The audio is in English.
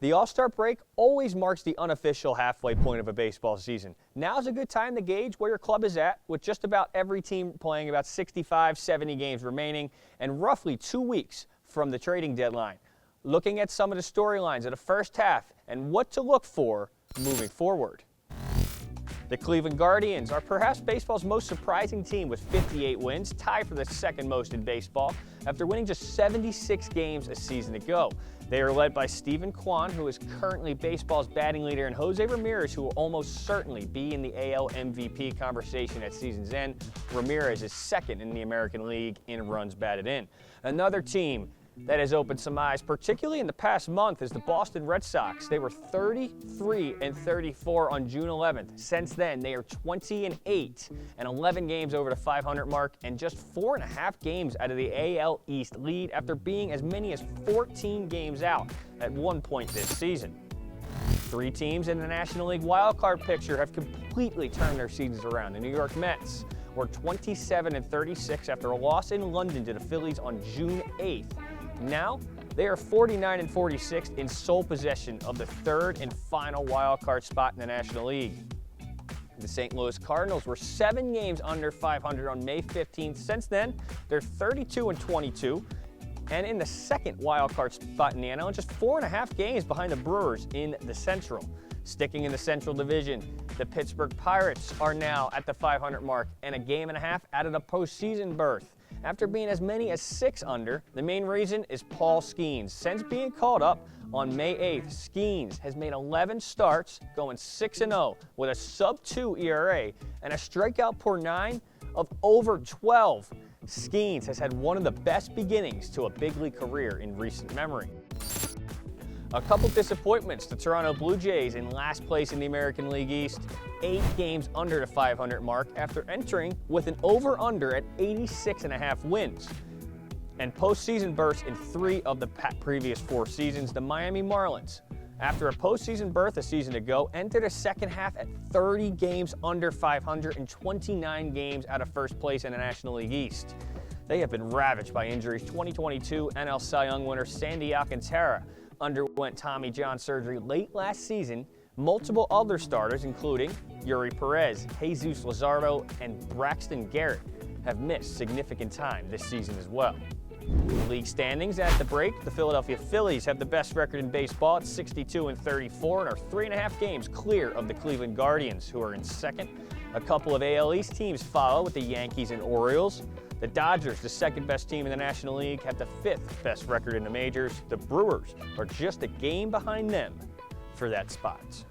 The All-Star break always marks the unofficial halfway point of a baseball season. Now's a good time to gauge where your club is at, with just about every team playing about 65, 70 games remaining, and roughly 2 weeks from the trading deadline. Looking at some of the storylines of the first half and what to look for moving forward. The Cleveland Guardians are perhaps baseball's most surprising team with 58 wins, tied for the second most in baseball, after winning just 76 games a season ago. They are led by Steven Kwan, who is currently baseball's batting leader, and Jose Ramirez, who will almost certainly be in the AL MVP conversation at season's end. Ramirez is second in the American League in runs batted in. Another team that has opened some eyes, particularly in the past month, is the Boston Red Sox. They were 33-34 on June 11th. Since then, they are 20-8 and 11 games over the 500 mark and just 4.5 games out of the AL East lead after being as many as 14 games out at one point this season. 3 teams in the National League wildcard picture have completely turned their seasons around. The New York Mets were 27-36 after a loss in London to the Phillies on June 8th. Now, they are 49-46 in sole possession of the third and final wildcard spot in the National League. The St. Louis Cardinals were 7 games under 500 on May 15th. Since then, they're 32-22 and in the second wildcard spot in the NL, and just 4.5 games behind the Brewers in the Central. Sticking in the Central Division, the Pittsburgh Pirates are now at the 500 mark and a game and a half out of the postseason berth. After being as many as 6 under, the main reason is Paul Skeens. Since being called up on May 8th, Skeens has made 11 starts, going 6-0 with a sub-2 ERA and a strikeout per 9 of over 12. Skeens has had one of the best beginnings to a big league career in recent memory. A couple disappointments. The Toronto Blue Jays in last place in the American League East, 8 games under the 500 mark after entering with an over-under at 86.5 wins. And postseason bursts in 3 of the previous 4 seasons. The Miami Marlins, after a postseason berth a season ago, entered a second half at 30 games under 500 and 29 games out of first place in the National League East. They have been ravaged by injuries. 2022 NL Cy Young winner Sandy Alcantara underwent Tommy John surgery late last season. Multiple other starters, including Yuri Perez, Jesus Luzardo, and Braxton Garrett, have missed significant time this season as well. League standings at the break, the Philadelphia Phillies have the best record in baseball at 62-34 and are 3.5 games clear of the Cleveland Guardians, who are in second. A couple of AL East teams follow with the Yankees and Orioles. The Dodgers, the second best team in the National League, have the 5th best record in the majors. The Brewers are just a game behind them for that spot.